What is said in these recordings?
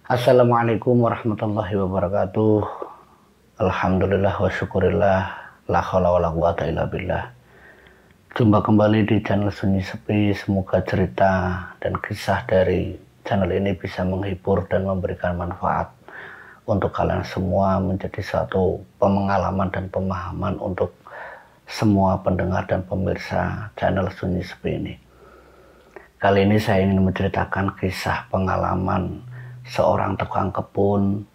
Assalamualaikum warahmatullahi wabarakatuh. Alhamdulillah wa syukurillah. La haula wa la quwata illa billah. Jumpa kembali di channel Sunyi Sepi. Semoga cerita dan kisah dari channel ini bisa menghibur dan memberikan manfaat untuk kalian semua, menjadi satu pengalaman dan pemahaman untuk semua pendengar dan pemirsa channel Sunyi Sepi ini. Kali ini saya ingin menceritakan kisah pengalaman seorang tukang kebun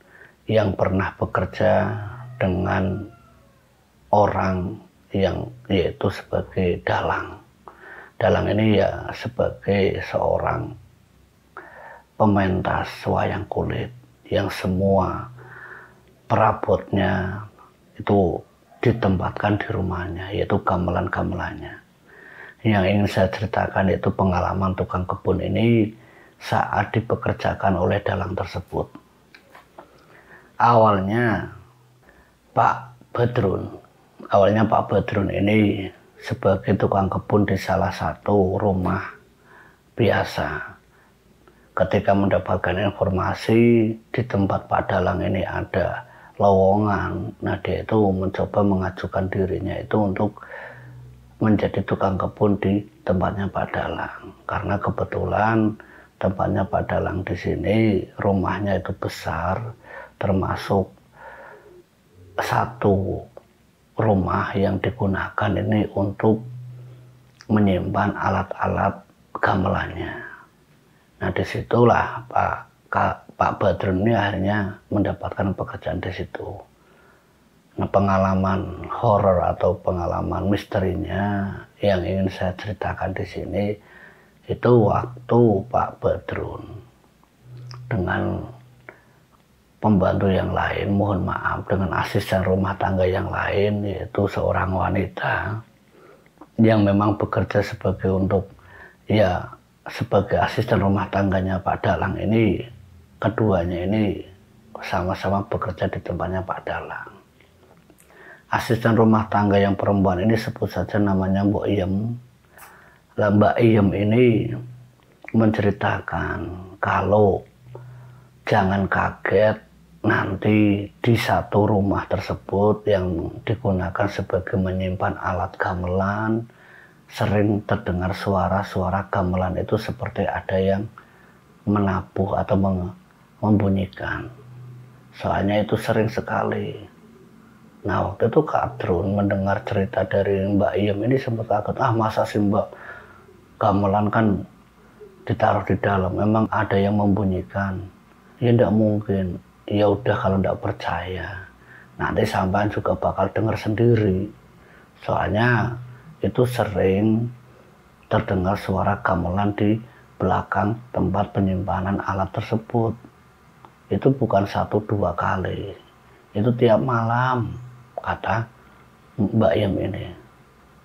yang pernah bekerja dengan orang yang yaitu sebagai dalang. Dalang ini ya sebagai seorang pementas wayang kulit yang semua perabotnya itu ditempatkan di rumahnya, yaitu gamelan-gamelannya. Yang ingin saya ceritakan yaitu pengalaman tukang kebun ini saat dipekerjakan oleh dalang tersebut. Awalnya Pak Badrun ini sebagai tukang kebun di salah satu rumah biasa. Ketika mendapatkan informasi di tempat Pak Dalang ini ada lowongan, nah dia itu mencoba mengajukan dirinya itu untuk menjadi tukang kebun di tempatnya Pak Dalang. Karena kebetulan tempatnya Pak Dalang di sini rumahnya itu besar, termasuk satu rumah yang digunakan ini untuk menyimpan alat-alat gamelannya. Nah disitulah Pak Badrun ini akhirnya mendapatkan pekerjaan di situ. Nah pengalaman horor atau pengalaman misterinya yang ingin saya ceritakan di sini itu waktu Pak Badrun dengan pembantu yang lain, mohon maaf, dengan asisten rumah tangga yang lain, yaitu seorang wanita yang memang bekerja sebagai sebagai asisten rumah tangganya Pak Dalang ini. Keduanya ini sama-sama bekerja di tempatnya Pak Dalang. Asisten rumah tangga yang perempuan ini sebut saja namanya Mbok Iem. Mbak Iem ini menceritakan kalau jangan kaget nanti di satu rumah tersebut yang digunakan sebagai menyimpan alat gamelan sering terdengar suara-suara gamelan itu seperti ada yang menabuh atau membunyikan. Soalnya itu sering sekali. Nah waktu itu Kak Drun mendengar cerita dari Mbak Iem ini sempat kaget, masa sih Mbak, gamelan kan ditaruh di dalam, memang ada yang membunyikan? Ya tidak mungkin. Ya udah kalau tidak percaya, nanti sampean juga bakal dengar sendiri. Soalnya itu sering terdengar suara gamelan di belakang tempat penyimpanan alat tersebut. Itu bukan 1-2 kali. Itu tiap malam, kata Mbak Iem ini.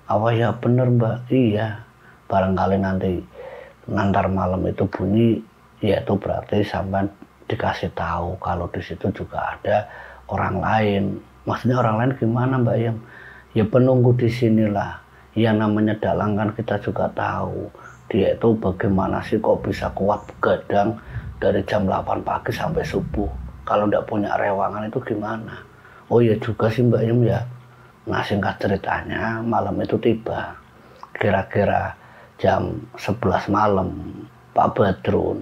Apa ya bener Mbak? Iya. Barangkali nanti nantar malam itu bunyi, ya itu berarti sampai dikasih tahu kalau di situ juga ada orang lain. Maksudnya orang lain gimana Mbak Iem? Ya penunggu di sinilah. Ya namanya dalang kan kita juga tahu dia itu bagaimana sih kok bisa kuat begadang dari jam 8 pagi sampai subuh. Kalau tidak punya rewangan itu gimana? Oh ya juga sih Mbak Iem ya. Nah singkat ceritanya malam itu tiba. Kira-kira jam 11 malam Pak Badrun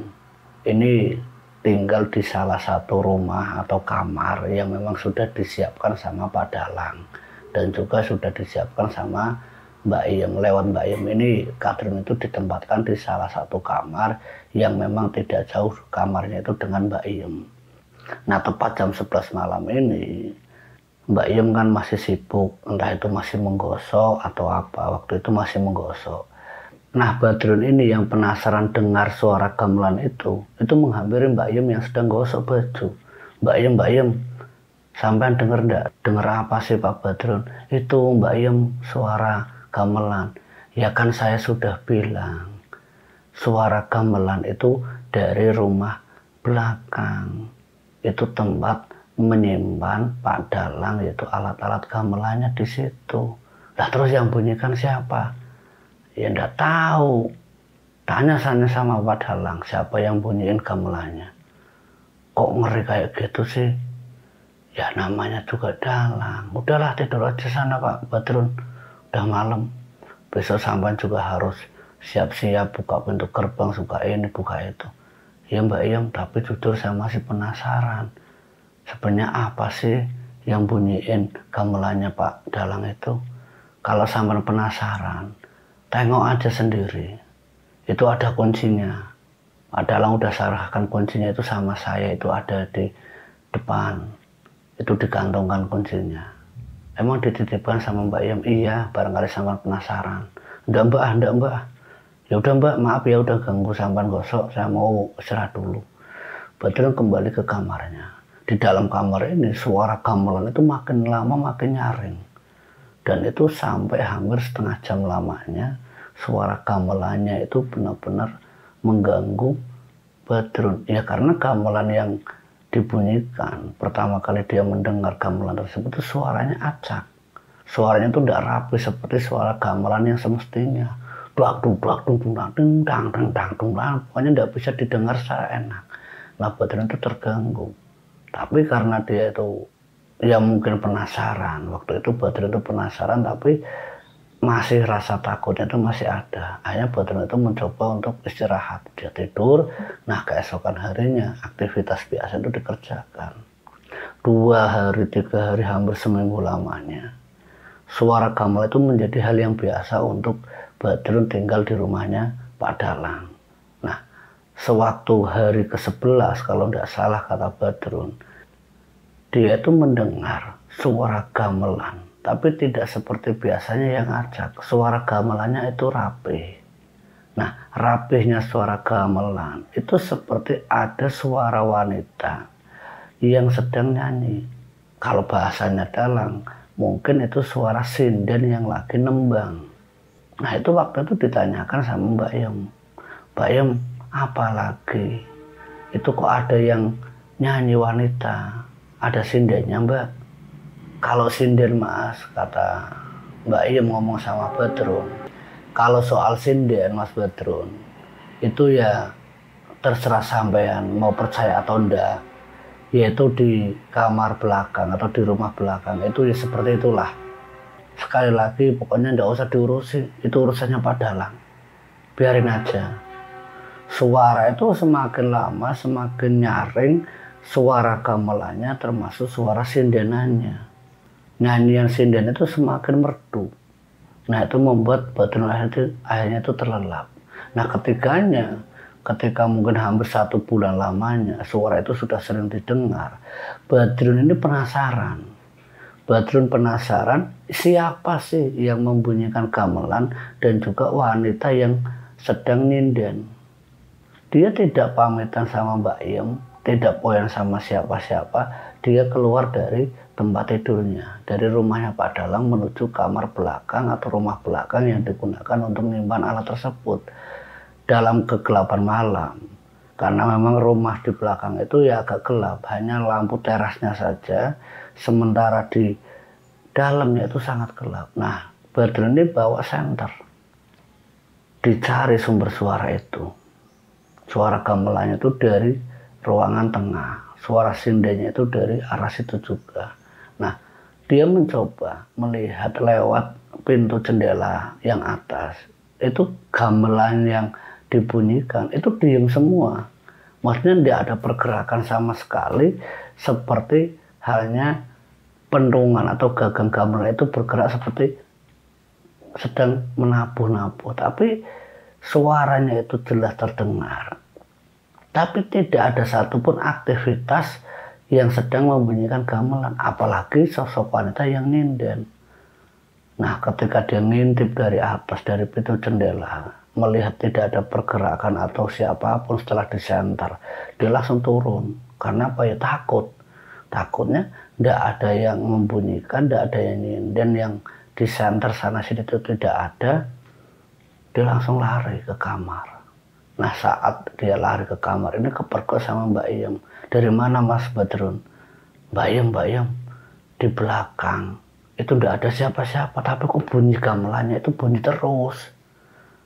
ini tinggal di salah satu rumah atau kamar yang memang sudah disiapkan sama Pak Dalang dan juga sudah disiapkan sama Mbak Iem. Lewat Mbak Iem ini Kadrun itu ditempatkan di salah satu kamar yang memang tidak jauh kamarnya itu dengan Mbak Iem. Nah tepat jam 11 malam ini Mbak Iem kan masih sibuk, entah itu masih menggosok atau apa, waktu itu masih menggosok. Nah Badrun ini yang penasaran dengar suara gamelan itu menghampiri Mbak Iem yang sedang gosok baju. Mbak Iem, sampean denger enggak? Denger apa sih Pak Badrun? Itu Mbak Iem suara gamelan. Ya kan saya sudah bilang, suara gamelan itu dari rumah belakang. Itu tempat menyimpan Pak Dalang, yaitu alat-alat gamelannya di situ. Lah terus yang bunyikan siapa? Ya enggak tahu. Tanya sama Pak Dalang siapa yang bunyiin gamelannya. kok ngeri kayak gitu sih? Ya namanya juga dalang. Udahlah tidur aja sana Pak Badrun. Udah malam. Besok sampai juga harus siap-siap buka pintu gerbang, suka ini, buka itu. Ya Mbak Iem, tapi jujur saya masih penasaran. Sebenarnya apa sih yang bunyiin gamelannya Pak Dalang itu? Kalau sampai penasaran, tengok aja sendiri. Itu ada kuncinya. Pak Dalang udah serahkan kuncinya itu sama saya, itu ada di depan. Itu digantungkan kuncinya. Emang dititipkan sama Mbak Iem? Iya, barangkali sampean penasaran. Enggak Mbak. Ya udah Mbak, maaf ya udah ganggu sampean gosok, saya mau istirahat dulu. Badrun kembali ke kamarnya. Di dalam kamar ini suara gamelan itu makin lama makin nyaring. Dan itu sampai hampir setengah jam lamanya suara gamelannya itu benar-benar mengganggu Badrun. Ya karena gamelan yang dibunyikan pertama kali dia mendengar gamelan tersebut itu suaranya acak, suaranya itu tidak rapi seperti suara gamelan yang semestinya, pokoknya tidak bisa didengar secara enak. Nah Badrun itu terganggu, tapi karena dia itu ya mungkin penasaran, waktu itu Badrun itu penasaran tapi masih rasa takutnya itu masih ada. Akhirnya Badrun itu mencoba untuk istirahat, dia tidur. Nah keesokan harinya aktivitas biasa itu dikerjakan. 2 hari 3 hari hampir seminggu lamanya suara gamelan itu menjadi hal yang biasa untuk Badrun tinggal di rumahnya Pak Dalang. Nah sewaktu hari ke-11 kalau tidak salah kata Badrun, dia itu mendengar suara gamelan tapi tidak seperti biasanya yang acak. Suara gamelannya itu rapi. Nah, rapihnya suara gamelan itu seperti ada suara wanita yang sedang nyanyi. Kalau bahasanya Dalang, mungkin itu suara sinden yang lagi nembang. Nah, itu waktu itu ditanyakan sama Mbak Iem. Mbak Iem, apa lagi? Itu kok ada yang nyanyi wanita? Ada sindennya Mbak? Kalau sinden Mas, kata Mbak Iem ngomong sama Badrun, kalau soal sinden Mas Badrun, itu ya terserah sampean mau percaya atau enggak, yaitu di kamar belakang atau di rumah belakang, itu ya seperti itulah. Sekali lagi pokoknya enggak usah diurusi, itu urusannya Pak Dalang, biarin aja. Suara itu semakin lama semakin nyaring, suara gamelannya termasuk suara sindenannya. Nyanyian sinden itu semakin merdu. Nah itu membuat Badrun akhirnya itu terlelap. Nah ketika mungkin hampir 1 bulan lamanya suara itu sudah sering didengar, Badrun ini penasaran. Badrun penasaran siapa sih yang membunyikan gamelan dan juga wanita yang sedang nyinden. Dia tidak pamitan sama Mbak Iem, tidak poyan sama siapa-siapa. Dia keluar dari tempat tidurnya, dari rumahnya Pak Dalang menuju kamar belakang atau rumah belakang yang digunakan untuk menyimpan alat tersebut dalam kegelapan malam. Karena memang rumah di belakang itu ya agak gelap, hanya lampu terasnya saja, sementara di dalamnya itu sangat gelap. Nah Badrun ini bawa senter, dicari sumber suara itu. Suara gamelannya itu dari ruangan tengah, suara sindennya itu dari arah situ juga. Nah, dia mencoba melihat lewat pintu jendela yang atas. Itu gamelan yang dibunyikan, itu diam semua. Maksudnya tidak ada pergerakan sama sekali, seperti halnya pentungan atau gagang gamelan itu bergerak seperti sedang menabuh-nabuh. Tapi suaranya itu jelas terdengar. Tapi tidak ada satupun aktivitas yang sedang membunyikan gamelan, apalagi sosok wanita yang nyinden. Nah ketika dia ngintip dari atas, dari pintu jendela, melihat tidak ada pergerakan atau siapapun setelah disenter, dia langsung turun. Karena apa ya? Takutnya tidak ada yang membunyikan, tidak ada yang nyinden, yang disenter sana sini itu tidak ada. Dia langsung lari ke kamar. Nah saat dia lari ke kamar ini kepergok sama Mbak Iem. Dari mana Mas Badrun? Mbak Iem, di belakang itu tidak ada siapa-siapa, tapi kok bunyi gamelannya itu bunyi terus.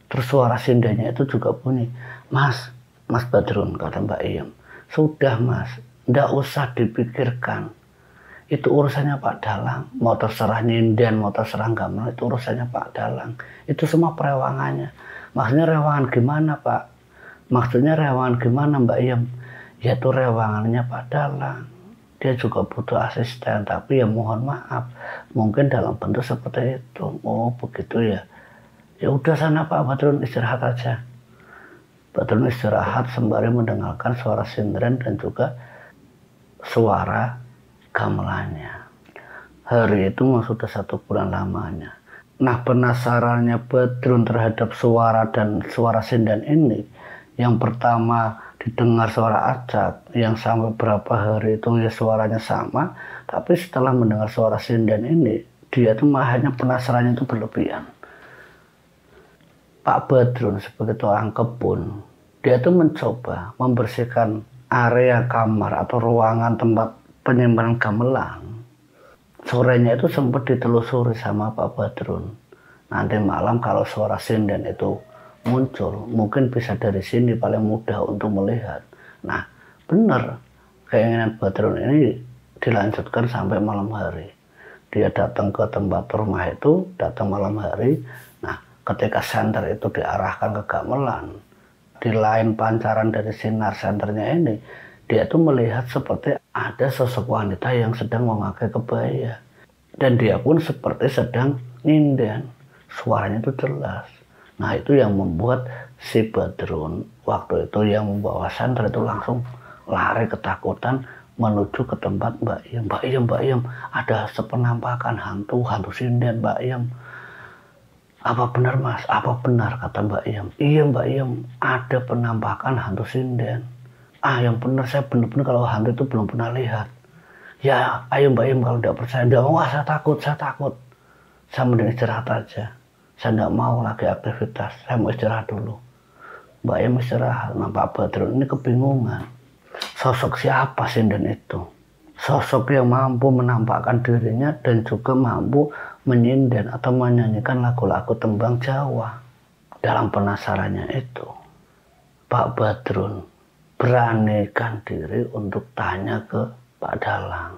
Terus suara sindennya itu juga bunyi. Mas Badrun, kata Mbak Iem, sudah Mas, ndak usah dipikirkan. Itu urusannya Pak Dalang. Mau terserah nyinden, mau terserah gamelan, itu urusannya Pak Dalang. Itu semua perewangannya. Maksudnya rewangan gimana Pak? Maksudnya rewangan gimana Mbak Iem? Yaitu rewangannya Pak Dalang. Dia juga butuh asisten, tapi ya mohon maaf, mungkin dalam bentuk seperti itu. Oh begitu ya. Ya udah sana Pak Badrun istirahat aja. Badrun istirahat sembari mendengarkan suara sinden dan juga suara gamelannya. Hari itu sudah 1 bulan lamanya. Nah, penasarannya Badrun terhadap suara dan suara sinden ini, yang pertama didengar suara acak, yang sampai berapa hari itu ya suaranya sama, tapi setelah mendengar suara sinden ini, dia tuh hanya penasarannya itu berlebihan. Pak Badrun sebagai tukang kebun, dia tuh mencoba membersihkan area kamar atau ruangan tempat penyimpanan gamelan. Sorenya itu sempat ditelusuri sama Pak Badrun. Nanti malam kalau suara sinden itu muncul, mungkin bisa dari sini paling mudah untuk melihat. Nah, benar keinginan Badrun ini dilanjutkan sampai malam hari. Dia datang ke tempat rumah itu, datang malam hari. Nah, ketika senter itu diarahkan ke gamelan, di lain pancaran dari sinar senternya ini, dia tuh melihat seperti ada sosok wanita yang sedang memakai kebaya. Dan dia pun seperti sedang nyinden. Suaranya itu jelas. Nah itu yang membuat si Badrun waktu itu yang membawa senter itu langsung lari ketakutan menuju ke tempat Mbak Iem. Mbak Iem, ada sepenampakan hantu sinden Mbak Iem. Apa benar Mas? Apa benar kata Mbak Iem? Iya Mbak Iem, ada penampakan hantu sinden. Yang benar saya benar-benar kalau hantu itu belum pernah lihat. Ya ayo Mbak Iem kalau tidak percaya. Tidak mau, saya takut. Saya mending istirahat aja. Saya tidak mau lagi aktivitas. Saya mau istirahat dulu. Mbak Iem istirahat. Nah Pak Badrun ini kebingungan. Sosok siapa sinden itu? Sosok yang mampu menampakkan dirinya dan juga mampu menyinden atau menyanyikan lagu-lagu tembang Jawa. Dalam penasarannya itu, Pak Badrun beranikan diri untuk tanya ke Pak Dalang.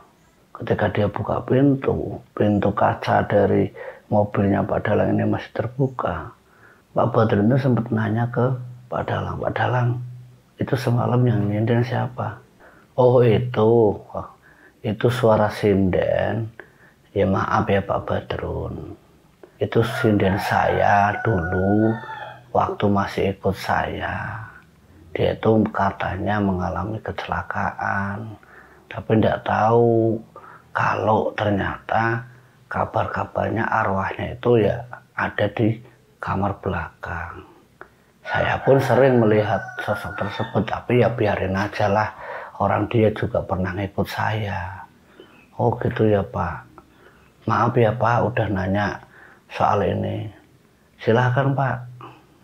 Ketika dia buka pintu kaca dari mobilnya Pak Dalang ini masih terbuka. Pak Badrun itu sempat nanya ke Pak Dalang, Pak Dalang, itu semalam yang nyinden siapa? Oh itu suara sinden. Ya maaf ya Pak Badrun, itu sinden saya dulu waktu masih ikut saya. Dia itu katanya mengalami kecelakaan, tapi tidak tahu kalau ternyata kabar-kabarnya arwahnya itu ya ada di kamar belakang. Saya pun sering melihat sosok tersebut, tapi ya biarin aja lah, orang dia juga pernah ngikut saya. Oh gitu ya Pak, maaf ya Pak udah nanya soal ini, silahkan Pak.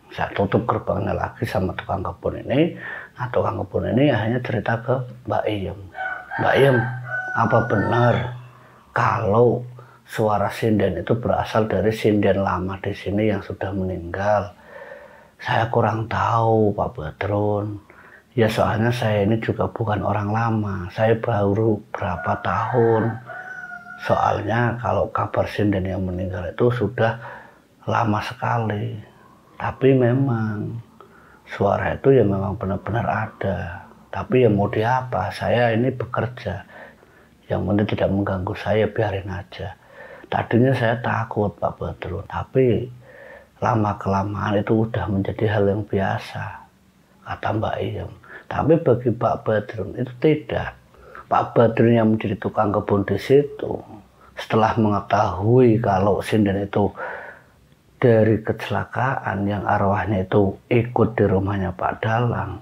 Saya tutup gerbangnya lagi sama tukang kebun ini. Nah tukang kebun ini hanya cerita ke Mbak Iem. Mbak Iem, apa benar kalau suara sinden itu berasal dari sinden lama di sini yang sudah meninggal? Saya kurang tahu Pak Badrun. Ya soalnya saya ini juga bukan orang lama. Saya baru berapa tahun. Soalnya kalau kabar sinden yang meninggal itu sudah lama sekali. Tapi memang suara itu ya memang benar-benar ada. Tapi ya mau diapa, saya ini bekerja. Yang penting tidak mengganggu saya, biarin aja. Tadinya saya takut Pak Badrun, tapi lama-kelamaan itu udah menjadi hal yang biasa, kata Mbak Iem. Tapi bagi Pak Badrun itu tidak. Pak Badrun yang menjadi tukang kebun di situ, setelah mengetahui kalau sinden itu dari kecelakaan yang arwahnya itu ikut di rumahnya Pak Dalang,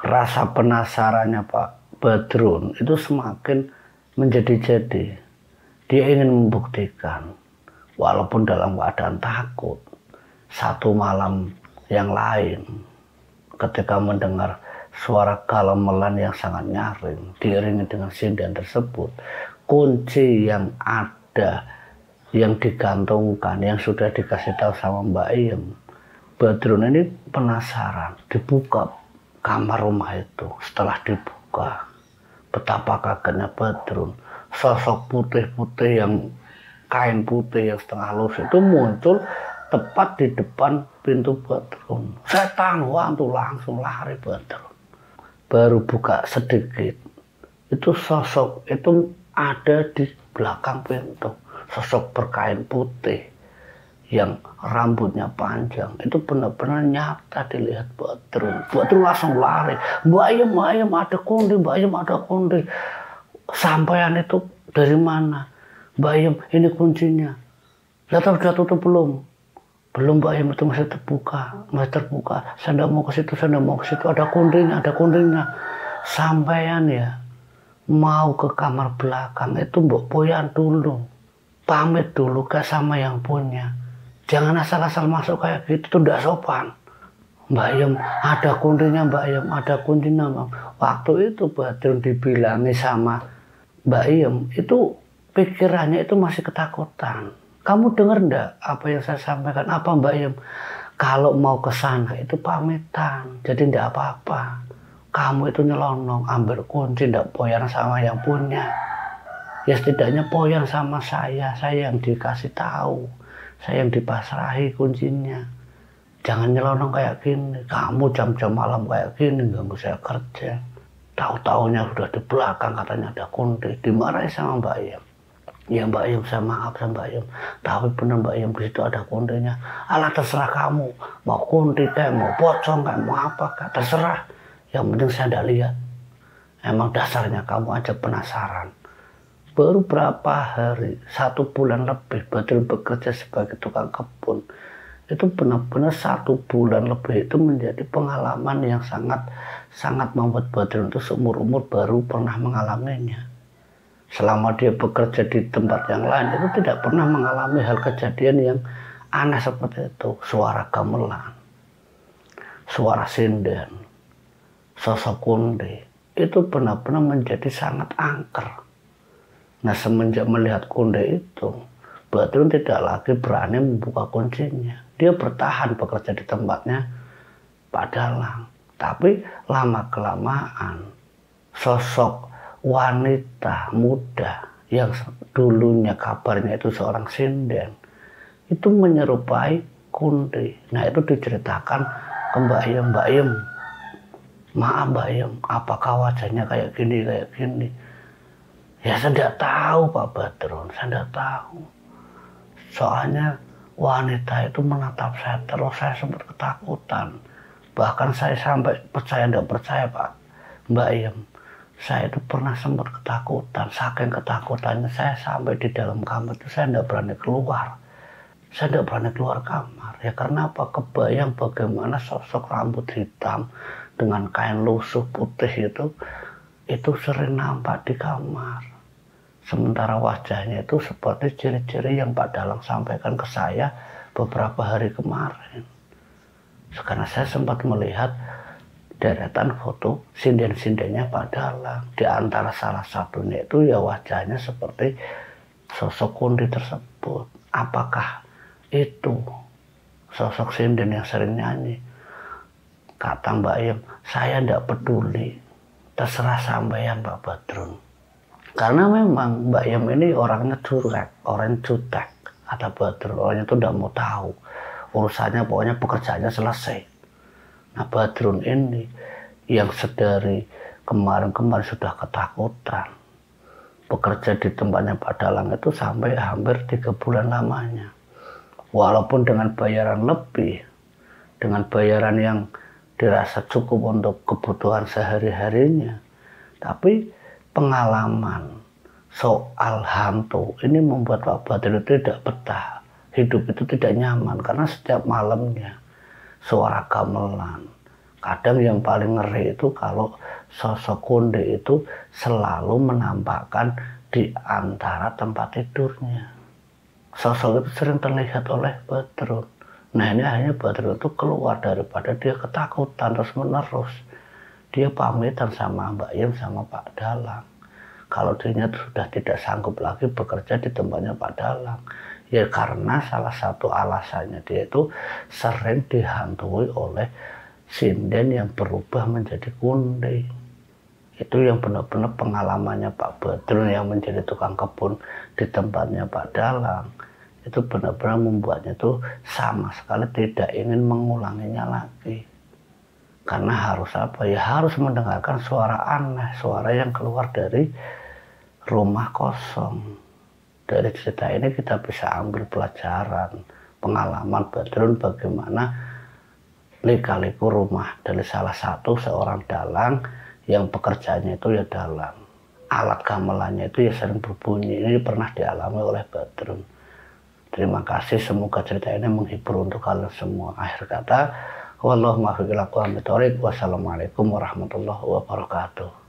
rasa penasarannya Pak Badrun itu semakin menjadi-jadi. Dia ingin membuktikan, walaupun dalam keadaan takut. Satu malam yang lain, ketika mendengar suara gamelan yang sangat nyaring diiringi dengan sinden tersebut, kunci yang ada yang digantungkan, yang sudah dikasih tahu sama Mbak Iem, Badrun ini penasaran. Dibuka kamar rumah itu. Setelah dibuka, Betapa kagetnya Badrun. Sosok putih-putih yang kain putih yang setengah lusuh itu muncul tepat di depan pintu Badrun. Setan wantu langsung lari Badrun. Baru buka sedikit, itu sosok itu ada di belakang pintu. Sosok berkain putih yang rambutnya panjang itu benar-benar nyata dilihat Badrun. Badrun langsung lari. Mbak Ayem ada kundi, Mbak Ayem ada kundi. Sampaian itu dari mana? Mbak Ayem ini kuncinya. Lihat sudah tutup belum? Belum Mbak Ayem, itu masih terbuka. Saya tidak mau ke situ, Ada kundinya. Sampaian ya mau ke kamar belakang itu Mbak Poyan dulu. Pamit dulu ke sama yang punya. Jangan asal-asal masuk kayak gitu, itu tidak sopan. Mbak Ayem, ada kuncinya Mbak Ayem, ada kuncinya Bang. Waktu itu Badrun dibilangi sama Mbak Ayem, itu pikirannya itu masih ketakutan. Kamu dengar enggak apa yang saya sampaikan? Apa Mbak Ayem? Kalau mau ke sana itu pamitan, jadi enggak apa-apa. Kamu itu nyelonong, ambil kunci, enggak poyan sama yang punya. Ya setidaknya poyan sama saya yang dikasih tahu. Saya yang dipasrahi kuncinya. Jangan nyelonong kayak gini. Kamu jam-jam malam kayak gini ganggu saya kerja. Tahu-taunya sudah di belakang katanya ada kunci. Dimarahi sama Mbak Ayem. Ya Mbak Ayem, saya maaf sama Mbak Ayem. Tapi benar Mbak Ayem, di situ ada kuntinya. Alah terserah kamu. Mau kunti kayak mau pocong kayak mau apa kayak terserah. Yang penting saya tidak lihat. Emang dasarnya kamu aja penasaran. Baru berapa hari, 1 bulan lebih Badrun bekerja sebagai tukang kebun. Itu benar-benar 1 bulan lebih itu menjadi pengalaman yang sangat membuat Badrun itu seumur-umur baru pernah mengalaminya. Selama dia bekerja di tempat yang lain itu tidak pernah mengalami hal kejadian yang aneh seperti itu. Suara gamelan, suara sinden, sosok kundi itu benar-benar menjadi sangat angker. Nah semenjak melihat kundi itu, Badrun tidak lagi berani membuka kuncinya. Dia bertahan bekerja di tempatnya Pak Dalang. Tapi lama-kelamaan sosok wanita muda yang dulunya kabarnya itu seorang sinden, itu menyerupai kundi. Nah itu diceritakan ke Mbak Ayem. Maaf Mbak Ayem, apakah wajahnya kayak gini? Ya saya tidak tahu Pak Badrun, saya tidak tahu. Soalnya wanita itu menatap saya terus, saya sempat ketakutan. Bahkan saya sampai tidak percaya Pak Mbak Ayem. Saya itu pernah sempat ketakutan, saking ketakutannya saya sampai di dalam kamar itu saya tidak berani keluar. Saya tidak berani keluar kamar. Ya karena apa? Kebayang bagaimana sosok rambut hitam dengan kain lusuh putih itu sering nampak di kamar. Sementara wajahnya itu seperti ciri-ciri yang Pak Dalang sampaikan ke saya beberapa hari kemarin. Karena saya sempat melihat deretan foto sinden-sindennya Pak Dalang. Di antara salah satunya itu ya wajahnya seperti sosok kundi tersebut. Apakah itu sosok sinden yang sering nyanyi? Kata Mbak Ayem, saya tidak peduli. Terserah sampean Pak Badrun. Karena memang Mbak Ayem ini orangnya cuek, orang jutek. Kata Badrun, orangnya itu tidak mau tahu. Urusannya pokoknya pekerjaannya selesai. Nah Badrun ini yang sedari kemarin-kemarin sudah ketakutan. Bekerja di tempatnya Pak Dalang itu sampai hampir 3 bulan lamanya. Walaupun dengan bayaran lebih, dengan bayaran yang dirasa cukup untuk kebutuhan sehari-harinya. Tapi pengalaman soal hantu ini membuat Pak Badrun tidak betah. Hidup itu tidak nyaman karena setiap malamnya suara gamelan. Kadang yang paling ngeri itu kalau sosok kundi itu selalu menampakkan di antara tempat tidurnya. Sosok itu sering terlihat oleh Badrun. Nah ini akhirnya Badrun itu keluar daripada dia ketakutan terus menerus. Dia pamitan sama Mbak Ayem sama Pak Dalang. Kalau dirinya sudah tidak sanggup lagi bekerja di tempatnya Pak Dalang. Ya karena salah satu alasannya dia itu sering dihantui oleh sinden yang berubah menjadi kundi. Itu yang benar-benar pengalamannya Pak Badrun yang menjadi tukang kebun di tempatnya Pak Dalang. Itu benar-benar membuatnya itu sama sekali tidak ingin mengulanginya lagi. Karena harus apa ya, harus mendengarkan suara aneh, suara yang keluar dari rumah kosong. Dari cerita ini kita bisa ambil pelajaran, pengalaman Badrun bagaimana lika-liku rumah dari salah satu seorang dalang yang pekerjaannya itu ya dalang. Alat gamelannya itu ya sering berbunyi. Ini pernah dialami oleh Badrun. Terima kasih, semoga cerita ini menghibur untuk kalian semua. Akhir kata, wassalamualaikum warahmatullahi wabarakatuh.